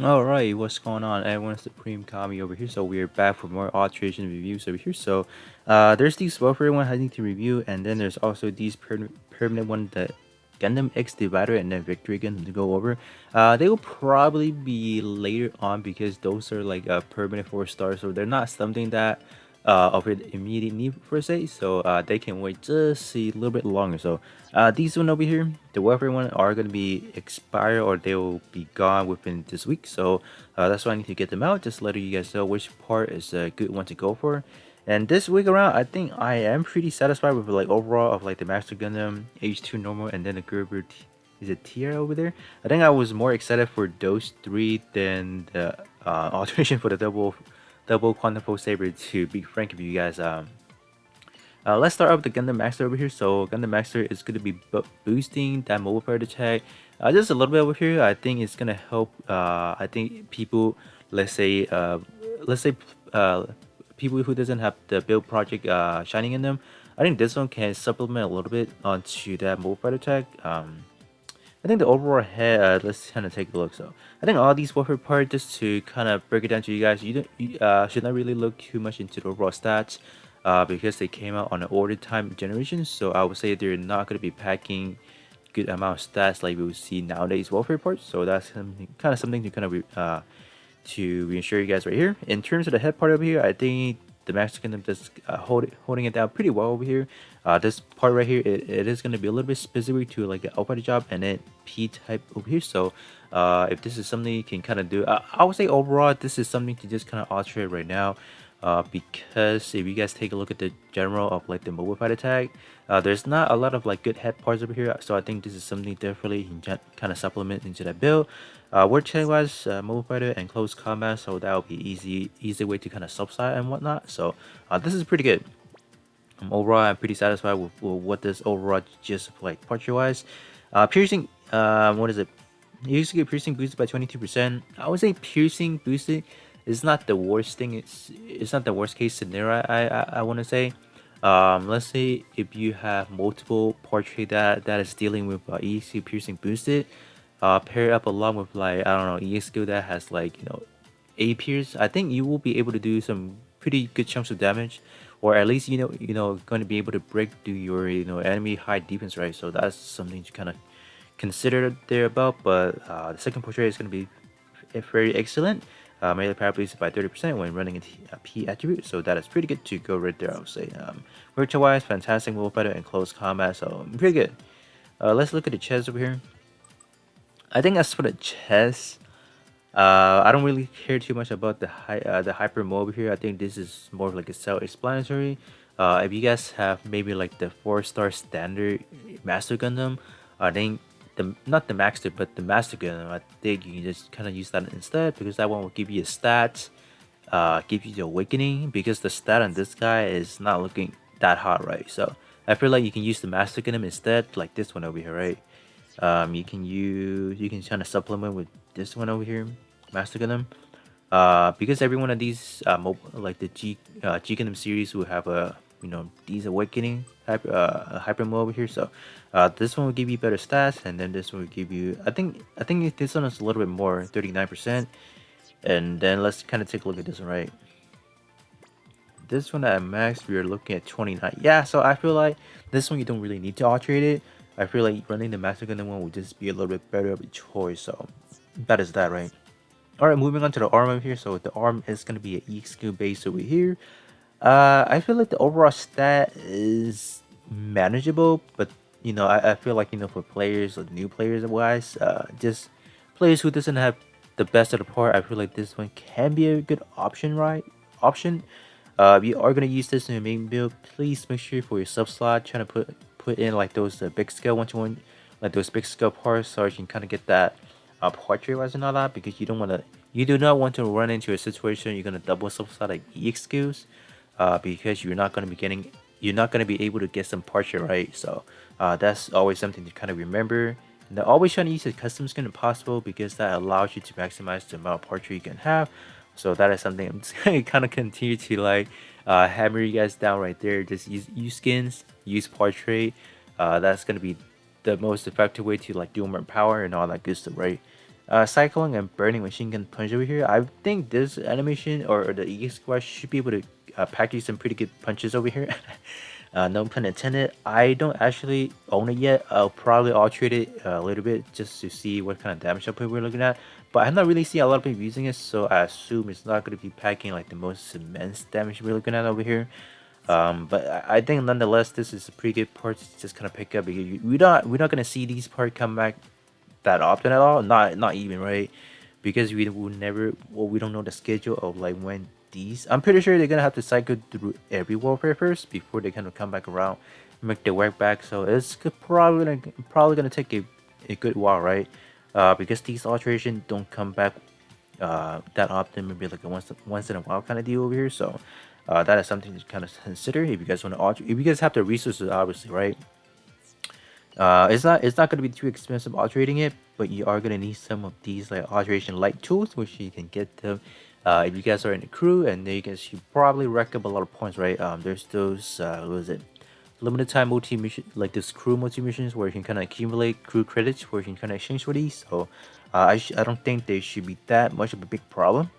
Alright, what's going on? Everyone's Supreme Kami over here. So we're back for more alteration reviews over here. So there's these welfare one I need to review, and then there's also these permanent one, the Gundam X Divider and then Victory Gundam to go over. They will probably be later on because those are like permanent 4 stars, so they're not something that of an immediate need per se. So they can wait just a little bit longer. So these one over here, the welfare one, are going to be expired or they will be gone within this week. So that's why I need to get them out. Just letting you guys know which part is a good one to go for. And this week around, I think I am pretty satisfied with like overall of like the Master Gundam Age-2 normal and then the Gerber. Is it tier over there? I think I was more excited for those three than the alteration for the double quantum pulse saber. To be frank with you guys, let's start up with the Gundam Master over here. So Gundam Master is going to be boosting that mobile fire attack just a little bit over here. I think it's going to help. I think people, let's say, let's say, uh, people who doesn't have the build project shining in them. I think this one can supplement a little bit onto that mobile fire attack. I think the overall head, let's kind of take a look. So I think all these warfare parts, just to kind of break it down to you guys, you should not really look too much into the overall stats because they came out on an ordered time generation. So I would say they're not going to be packing good amount of stats like we would see nowadays warfare parts. So that's kind of something to kind of to reassure you guys right here. In terms of the head part over here, I think the Master Kingdom just holding it down pretty well over here. This part right here, it is going to be a little bit specific to like the Alpha job and then P type over here. So if this is something you can kind of do, I would say overall this is something to just kind of alterate right now. Because if you guys take a look at the general of like the mobile fight attack, there's not a lot of like good head parts over here, so I think this is something definitely you can kind of supplement into that build. Word check wise, mobile fighter and close combat, so that will be easy way to kind of subside and whatnot. So this is pretty good. Overall, I'm pretty satisfied with what this overall just like portrait wise. Piercing, what is it? You used to get piercing boosted by 22%. I would say piercing boosted is not the worst thing. It's not the worst case scenario. I want to say. Let's say if you have multiple portrait that is dealing with EXQ piercing boosted, pair up along with like I don't know EXQ that has like A pierce, I think you will be able to do some pretty good chunks of damage, or at least going to be able to break through your enemy high defense, right? So that's something to kind of consider there about. But the second portrait is going to be very excellent. Melee power boosted by 30% when running a P attribute, so that is pretty good to go right there. I would say. Virtual wise, fantastic move fighter and close combat, so pretty good. Let's look at the chest over here. I think as for the chest, I don't really care too much about the hyper mode here. I think this is more of like a self-explanatory. If you guys have maybe like the 4-star standard Master Gundam, I think the not the Master but the Master Gundam, I think you can just kind of use that instead because that one will give you a stat, give you the awakening because the stat on this guy is not looking that hot, right? So I feel like you can use the Master Gundam instead, like this one over here, right? You can kind of supplement with this one over here, Master Gundam. Because every one of these like the G Gundam series will have a these awakening hyper mode over here. So this one will give you better stats, and then this one will give you I think this one is a little bit more 39%. And then let's kind of take a look at this one, right? This one at max we are looking at 29. Yeah, so I feel like this one you don't really need to alterate it. I feel like running the Master Gundam one would just be a little bit better of a choice. So that is that, right? Alright, moving on to the arm over here. So the arm is going to be an EXQ base over here. I feel like the overall stat is manageable, but I feel like for players, like new players wise, just players who doesn't have the best of the part, I feel like this one can be a good option, right? Option. If you are gonna use this in your main build, please make sure for your sub slot, trying to put in like those big scale 1-to-1, like those big scale parts, so you can kind of get that portrait wise and all that, because you do not want to run into a situation you're gonna double sub slot like EXQs, because you're not gonna be able to get some portrait, right. So that's always something to kind of remember. And always trying to use a custom skin if possible, because that allows you to maximize the amount of portrait you can have. So that is something I'm just gonna kind of continue to like hammer you guys down right there. Just use skins, use portrait. That's gonna be the most effective way to like do more power and all that good stuff, right? cycling and burning machine gun punch over here. I think this animation or the EX squad should be able to package some pretty good punches over here. No pun intended. I don't actually own it yet. I'll probably alterate it a little bit just to see what kind of damage output we're looking at. But I'm not really seeing a lot of people using it, so I assume it's not going to be packing like the most immense damage we're looking at over here. But I think nonetheless this is a pretty good part to just kind of pick up because we're not gonna see these parts come back that often at all. Not even right, because we will never. Well, we don't know the schedule of like when these. I'm pretty sure they're gonna have to cycle through every warfare first before they kind of come back around, make their work back. So it's probably gonna take a good while, right? Because these alterations don't come back that often, maybe like a once in a while kind of deal over here. So that is something to kind of consider if you guys want to alterate. If you guys have the resources, obviously, right? It's not gonna be too expensive alterating it, but you are gonna need some of these like alteration light tools, which you can get them if you guys are in the crew, and then you guys should probably rack up a lot of points, right? There's those what is it? Limited time multi mission, like this crew multi missions where you can kind of accumulate crew credits, where you can kind of exchange for these. So I don't think they should be that much of a big problem.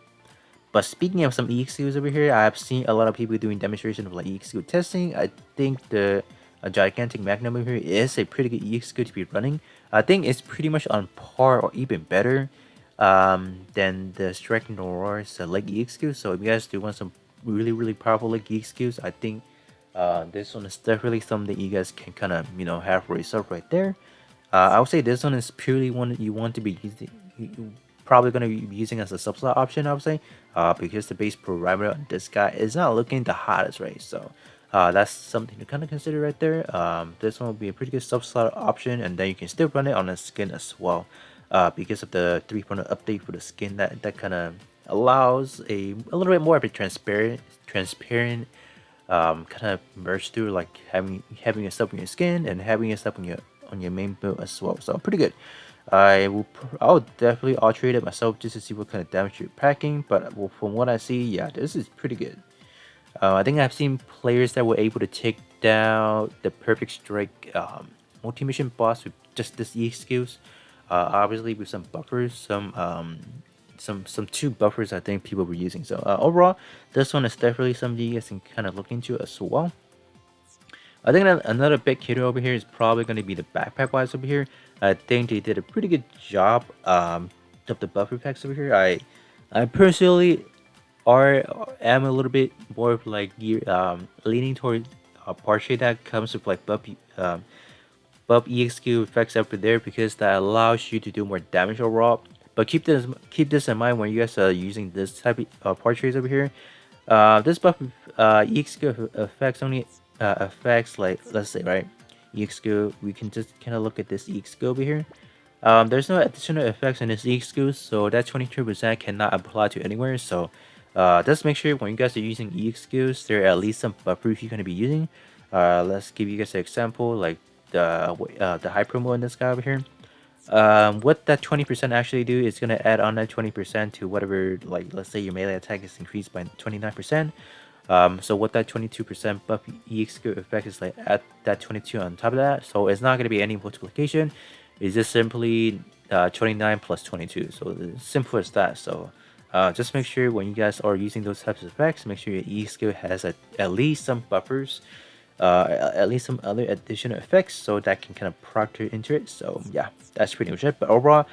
But speaking of some EXQs over here, I've seen a lot of people doing demonstration of like EXQ testing. I think the gigantic Magnum over here is a pretty good EXQ to be running. I think it's pretty much on par or even better than the Striking Aurora's leg EXQ. So if you guys do want some really powerful leg EXQs, I think this one is definitely something you guys can kind of have for yourself right there. I would say this one is purely one that you want to be using. You probably going to be using as a subslot option, I would say, because the base parameter on this guy is not looking the hottest, right? So that's something to kind of consider right there. This one will be a pretty good subslot option, and then you can still run it on a skin as well, because of the 3.0 update for the skin that kind of allows a little bit more of a transparent kind of merge through, like having your stuff on your skin and having your stuff on your main build as well. So pretty good. I'll definitely alterate it myself just to see what kind of damage you're packing. But from what I see, yeah, this is pretty good. I think I've seen players that were able to take down the Perfect Strike multi-mission boss with just this E skills. Obviously with some buffers, some two buffers I think people were using. So overall, this one is definitely something you guys can kind of look into as well. I think another big hitter over here is probably going to be the backpack wise over here. I think they did a pretty good job of the buffer packs over here. I personally am a little bit more of like leaning towards a partial that comes with like buff EXQ effects over there, because that allows you to do more damage overall. But keep this in mind when you guys are using this type of portraits over here. This buff EXQ affects only affects, like, let's say, right, EXQ. We can just kind of look at this EXQ over here. There's no additional effects in this EXQ, so that 22% cannot apply to anywhere. So just make sure when you guys are using EXQs, there are at least some buffers you're going to be using. Let's give you guys an example, like the high promo in this guy over here. What that 20% actually do is going to add on that 20% to whatever, like, let's say your melee attack is increased by 29%. So what that 22% buff EXQ effect is, like, add that 22 on top of that. So it's not going to be any multiplication. It's just simply 29 plus 22. So it's simple as that. So just make sure when you guys are using those types of effects, make sure your EXQ has at least some buffers, at least some other additional effects, so that can kind of proctor into it. So yeah, that's pretty much it. But overall,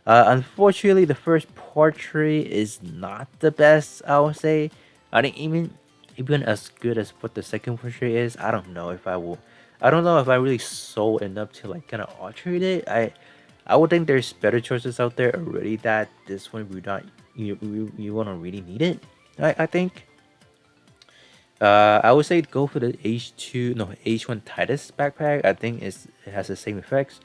unfortunately, the first portrait is not the best, I would say. I think even as good as what the second portrait is, I don't know if I really sold enough to, like, kind of alterate it. I would think there's better choices out there already, that this one we not you won't really need it. I think. I would say go for the H1 Titus backpack. I think it has the same effects,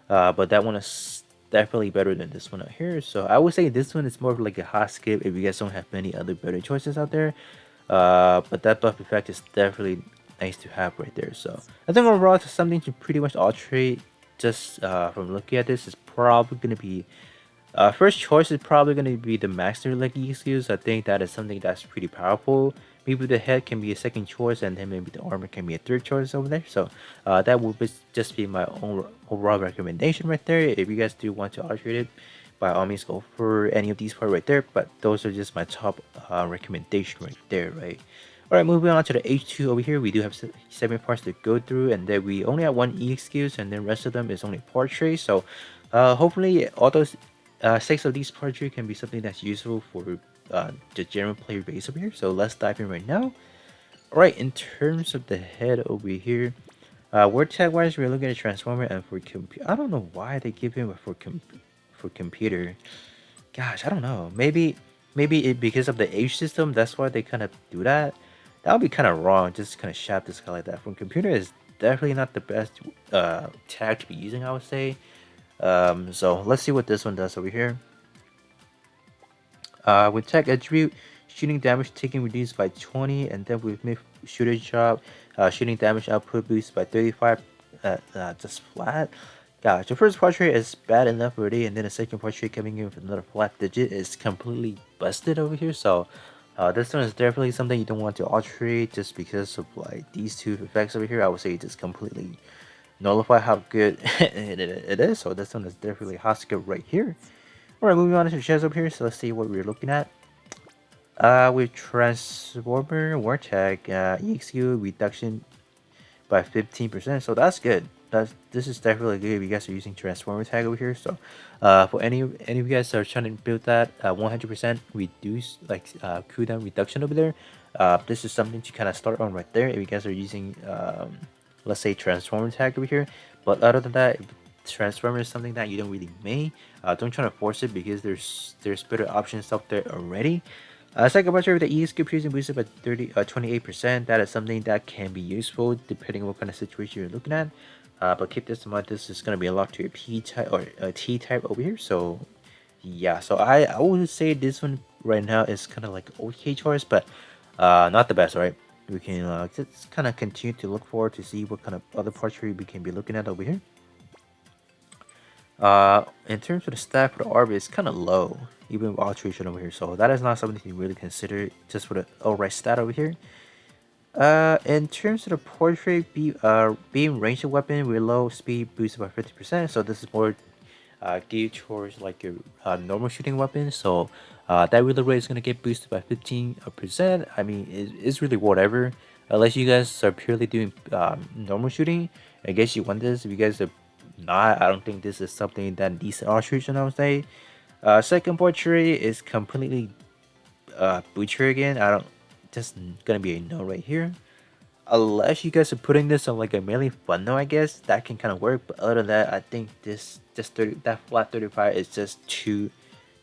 but that one is definitely better than this one out here. So I would say this one is more of like a hot skip if you guys don't have many other better choices out there. But that buff effect is definitely nice to have right there. So I think overall it's something to pretty much alterate. Just from looking at this, is probably gonna be first choice is probably going to be the master leg EXQs. I think that is something that's pretty powerful. Maybe the head can be a second choice, and then maybe the armor can be a third choice over there. So that will just be my own overall recommendation right there. If you guys do want to alterate it, by all means go for any of these parts right there, but those are just my top recommendation right there, right? All right, moving on to the H2 over here, we do have 7 parts to go through, and then we only have 1 EXQs, and then rest of them is only portrait. So hopefully all those 6 of these portrait can be something that's useful for the general player base over here. So let's dive in right now. All right, in terms of the head over here, word tag wise, we're looking at transformer, and for I don't know why they give him for computer. Gosh, I don't know. Maybe it because of the age system. That's why they kind of do that. That would be kind of wrong. Just kind of shaft this guy like that. From computer is definitely not the best tag to be using, I would say. So let's see what this one does over here. With tech attribute, shooting damage taken reduced by 20, and then with mid shooter job, shooting damage output boosted by 35. Just flat. Gosh, the first portrait is bad enough already, and then the second portrait coming in with another flat digit is completely busted over here. So this one is definitely something you don't want to alterate just because of like these two effects over here. I would say just completely nullify how good it is. So this one is definitely hot skill right here. Alright, moving on to the chest over here. So let's see what we're looking at. With Transformer Wartag, EXQ reduction by 15%. So that's good. This is definitely good if you guys are using Transformer tag over here. So for any of you guys that are trying to build that 100% reduce like cooldown reduction over there, this is something to kind of start on right there if you guys are using let's say Transformer tag over here. But other than that, if Transformer is something that you don't really make, don't try to force it because there's better options out there already. Second portrait with the EXQ piercing boosted by 28%. That is something that can be useful depending on what kind of situation you're looking at. But keep this in mind, this is going to be unlocked to a P type or a T type over here. So yeah, so I would say this one right now is kind of like okay choice, but not the best, right? We can just kind of continue to look forward to see what kind of other portrait we can be looking at over here. In terms of the stack for the Arby, it's kind of low, even with alteration over here. So that is not something to really consider just for the outright stat over here. In terms of the portrait, being ranged weapon with low speed boosted by 50%. So this is more geared towards like a normal shooting weapon. So that reload rate is gonna get boosted by 15%. I mean, it's really whatever. Unless you guys are purely doing normal shooting, I guess you want this. If you guys are not, I don't think this is something that needs alteration, I would say. Second portrait is completely butcher again. I don't, just gonna be a no right here. Unless you guys are putting this on like a melee bundle, I guess that can kind of work. But other than that, I think this just 30, that flat 35 is just too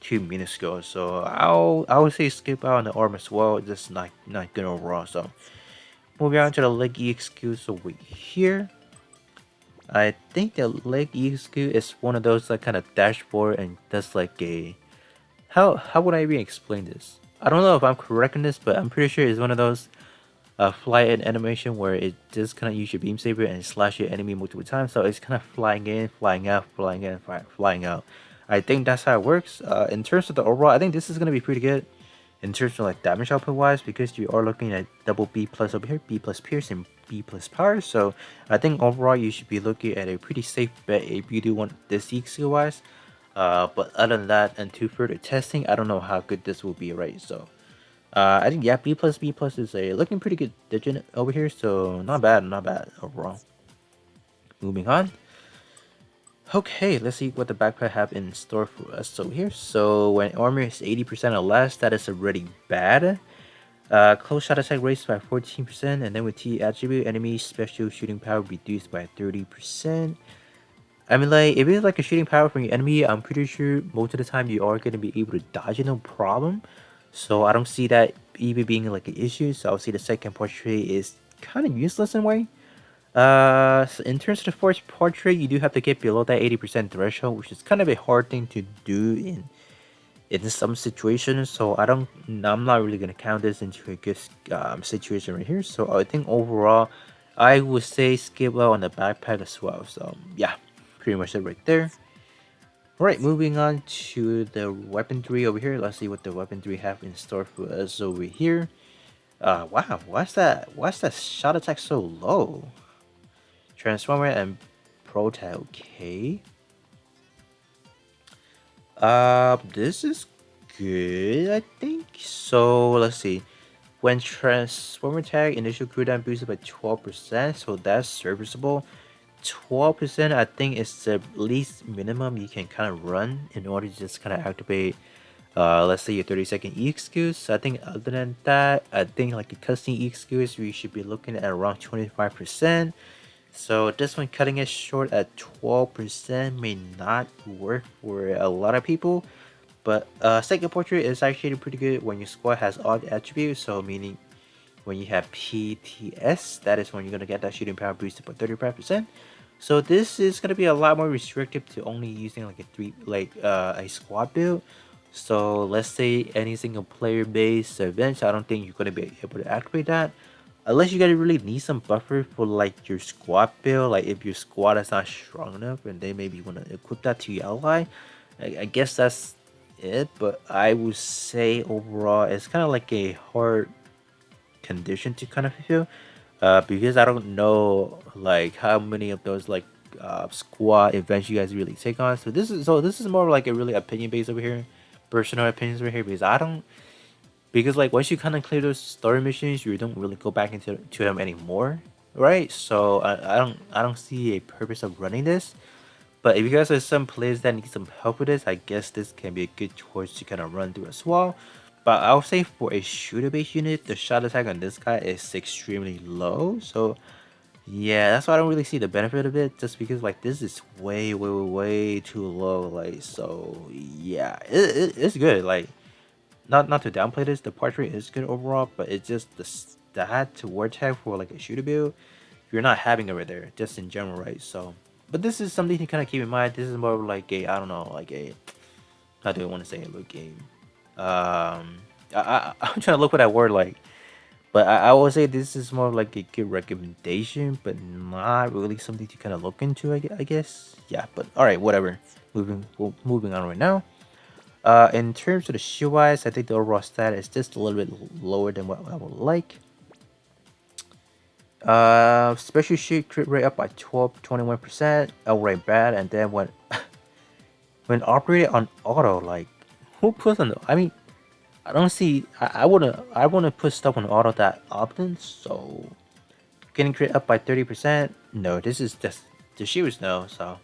minuscule. So I would say skip out on the arm as well. Just not good overall. So moving on to the leg EXQ over here. I think the leg EXQ is one of those like kind of dashboard and does like a how would I even explain this? I don't know if I'm correct in this, but I'm pretty sure it's one of those fly in animation where it just kind of use your beam saber and slash your enemy multiple times. So it's kind of flying in, flying out, flying in, flying out. I think that's how it works. In terms of the overall, I think this is gonna be pretty good in terms of like damage output wise because you are looking at double B plus over here, B plus pierce and B plus power. So I think overall you should be looking at a pretty safe bet if you do want this EXQ wise. But other than that, until further testing, I don't know how good this will be, right? So I think yeah, B plus is a looking pretty good digit over here. So not bad overall. Moving on. Okay, let's see what the backpack have in store for us over here. So when armor is 80% or less, that is already bad. Close shot attack raised by 14%, and then with T attribute, enemy special shooting power reduced by 30%. I mean, like, if it's like a shooting power from your enemy, I'm pretty sure most of the time you are going to be able to dodge it, no problem. So I don't see that even being like an issue. So I'll see the second portrait is kind of useless in a way. So in terms of the first portrait, you do have to get below that 80% threshold, which is kind of a hard thing to do in some situations. So I'm not really gonna count this into a good situation right here. So I think overall, I would say skip out on the backpack as well. So yeah, pretty much it right there. Alright, moving on to the weaponry over here. Let's see what the weaponry have in store for us over here. Wow, why's that shot attack so low? Transformer and Prota, okay. This is good, I think. So let's see. When transformer tag initial cooldown boosted by 12%, so that's serviceable. 12%, I think, is the least minimum you can kind of run in order to just kind of activate, let's say, your 30-second EX. I think other than that, I think like a custom EX, we should be looking at around 25%. So this one cutting it short at 12% may not work for a lot of people. But second portrait is actually pretty good when your squad has odd attributes, so meaning when you have PTS, that is when you're gonna get that shooting power boosted by 35%. So this is gonna be a lot more restrictive to only using like a squad build. So let's say any single player based events, I don't think you're gonna be able to activate that. Unless you guys really need some buffer for like your squad build, like if your squad is not strong enough and they maybe want to equip that to your ally. I guess that's it, but I would say overall it's kind of like a hard condition to kind of fulfill, because I don't know like how many of those like squad events you guys really take on. So this is more like a really opinion based over here, personal opinions over here, because I don't, because like once you kind of clear those story missions, you don't really go back into them anymore, right? So I don't see a purpose of running this. But if you guys are some players that need some help with this, I guess this can be a good choice to kind of run through as well. But I'll say for a shooter based unit, the shot attack on this guy is extremely low. So yeah, that's why I don't really see the benefit of it. Just because like this is way, way, way, way too low. Like so, yeah, it's good. Like not to downplay this, the portrait is good overall, but it's just the stat to word tag for like a shooter build, you're not having it right there, just in general, right? So, but this is something to kind of keep in mind. This is more of like a, I don't know, like a, how do I want to say it, like a, I'm trying to look for that word, like, but I will say this is more of like a good recommendation, but not really something to kind of look into, I guess. Yeah, but all right, whatever. Moving on right now. In terms of the shield wise, I think the overall stat is just a little bit lower than what I would like. Special shield crit rate up by 21%, outright bad, and then when operated on auto, like who puts on? I mean, I don't see. I wouldn't put stuff on auto that often. So getting crit up by 30%. No, this is just the shields no. So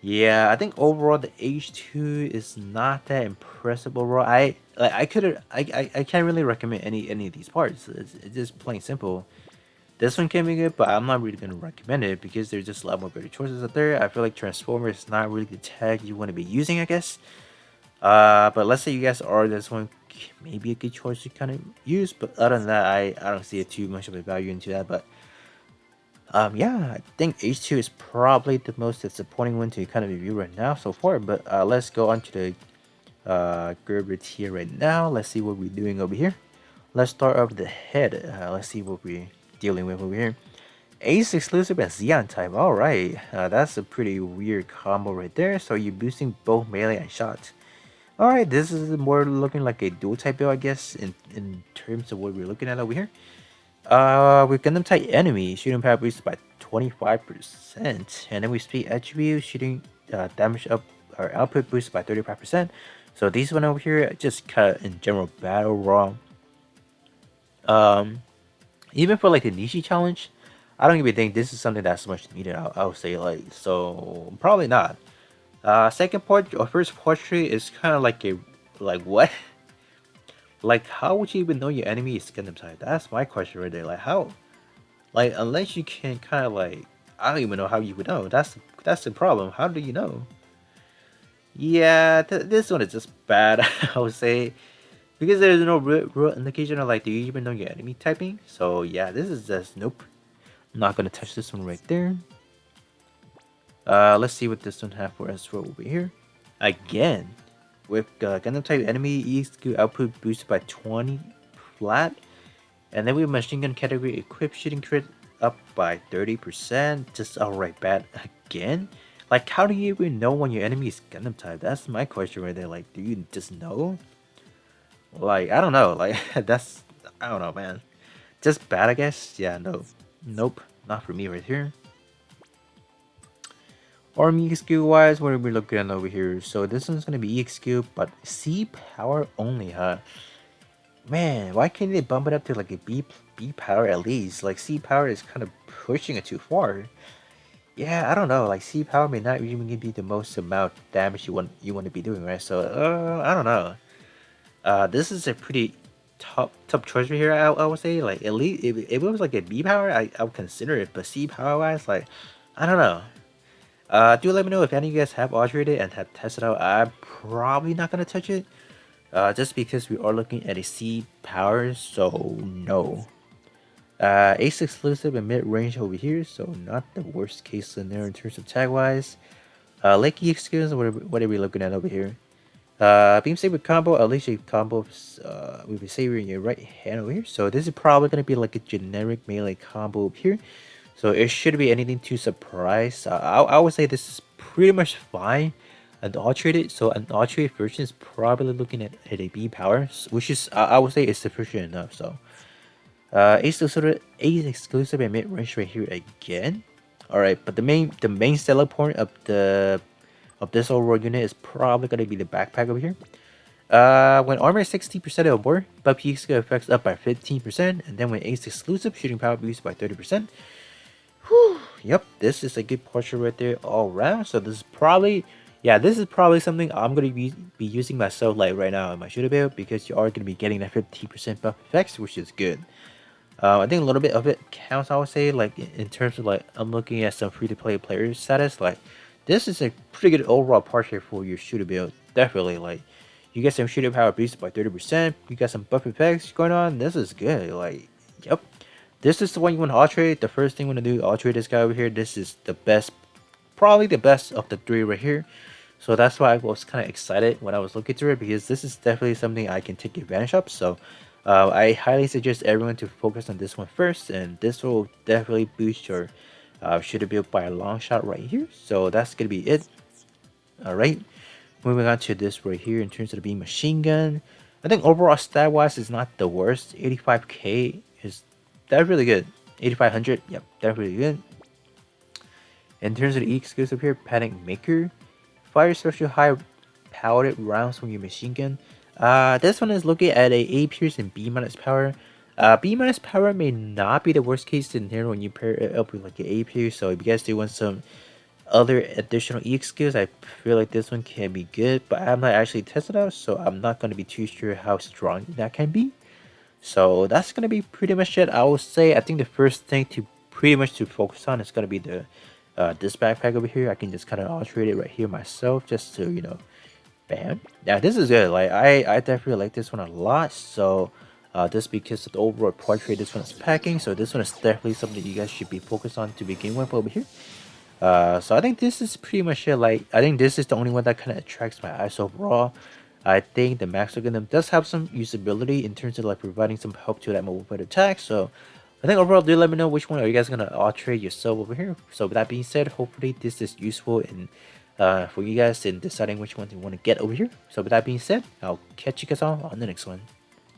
yeah, I think overall the H2 is not that impressive overall. I could I can't really recommend any of these parts. It's just plain simple. This one can be good, but I'm not really gonna recommend it because there's just a lot more better choices out there. I feel like Transformer is not really the tag you want to be using, I guess. But let's say you guys are, this one maybe a good choice to kind of use. But other than that, I don't see it too much of a value into that. But yeah, I think H2 is probably the most disappointing one to kind of review right now so far. But let's go on to the Gerbera tier right now. Let's see what we're doing over here. Let's start off with the head. Let's see what we're dealing with over here. Ace exclusive and Xeon type. Alright, that's a pretty weird combo right there. So you're boosting both melee and shots. Alright, this is more looking like a dual type build, I guess, in terms of what we're looking at over here. With Gundam type enemy, shooting power boosted by 25%. And then we speed attribute, shooting damage up or output boosted by 35%. So these one over here just cut in general bad overall. Even for like the Nishi challenge, I don't even think this is something that's much needed. I would say like, so probably not. Second part or first portrait is kind of like a, like what? Like how would you even know your enemy is Gundam type? That's my question right there. Like how? Like unless you can kind of like, I don't even know how you would know. That's the problem. How do you know? Yeah, this one is just bad. I would say because there's no real indication of like, do you even know your enemy typing? So yeah, this is just nope. I'm not gonna touch this one right there. Let's see what this one have for us for over here. Again, with Gundam type enemy EXQ output boosted by 20 flat, and then we have machine gun category equipped shooting crit up by 30%. Just outright bad again. Like, how do you even know when your enemy is Gundam type? That's my question right there. Like, do you just know? Like, I don't know. Like, that's, I don't know, man. Just bad, I guess. Yeah, no, nope, not for me right here. Army EXQ wise, what are we looking at over here? So this one's gonna be EXQ, but C power only, huh? Man, why can't they bump it up to like a B power at least? Like C power is kind of pushing it too far. Yeah, I don't know. Like C power may not even be the most amount of damage you want to be doing, right? So I don't know. This is a pretty top choice right here. I would say like at least if it was like a B power, I would consider it. But C power wise, like I don't know. Do let me know if any of you guys have alterated and have tested out. I'm probably not gonna touch it. Just because we are looking at a C power, so no. Ace exclusive and mid range over here, so not the worst case scenario in terms of tag wise. Lakey excuse, what are we looking at over here? Beam Saber combo, Alicia combo with a Saber in your right hand over here. So this is probably going to be like a generic melee combo up here. So it should be anything too surprise. I would say this is pretty much fine. And alterated, so an alterated version is probably looking at a B power, which is I would say is sufficient enough. So Ace exclusive and mid range right here again. All right, but the main selling point of this overall unit is probably gonna be the backpack over here. When armor is 60% or more, buff EXQ effects up by 15%, and then when Ace exclusive, shooting power boost by 30%. Whew, yep, this is a good portion right there all around. So this is probably, yeah, this is probably something I'm gonna be using myself like right now in my shooter build because you are gonna be getting that 50% buff effects, which is good. I think a little bit of it counts. I would say, like in terms of like I'm looking at some free-to-play player status. Like this is a pretty good overall portrait for your shooter build. Definitely, like you get some shooter power boosted by 30%. You got some buff effects going on. This is good. Like, yep, this is the one you want to alterate. The first thing you want to do, alterate this guy over here. This is the best, probably the best of the three right here. So that's why I was kind of excited when I was looking through it because this is definitely something I can take advantage of. So I highly suggest everyone to focus on this one first, and this will definitely boost your shooter build by a long shot right here. So that's gonna be it. All right, moving on to this right here in terms of the beam machine gun. I think overall stat wise is not the worst. 85k is definitely good. 8500, yep, definitely good. In terms of the E exclusive here, Panic Maker. Fire special high powered rounds from your machine gun. This one is looking at A pierce and B minus power. B minus power may not be the worst case scenario when you pair it up with like an A pierce. So if you guys do want some other additional EX skills, I feel like this one can be good. But I'm not actually tested out, so I'm not going to be too sure how strong that can be. So that's gonna be pretty much it. I would say I think the first thing to pretty much to focus on is gonna be the this backpack over here. I can just kind of alterate it right here myself, just to bam. Yeah, this is good. Like I definitely like this one a lot. So just because of the overall portrait this one is packing, so this one is definitely something you guys should be focused on to begin with over here. So I think this is pretty much it. Like I think this is the only one that kind of attracts my eyes overall. I think the Max Gundam does have some usability in terms of like providing some help to that mobile foot attack. So I think overall, do let me know which one are you guys gonna alterate yourself over here. So with that being said, hopefully this is useful in for you guys in deciding which one you want to get over here. So with that being said, I'll catch you guys all on the next one.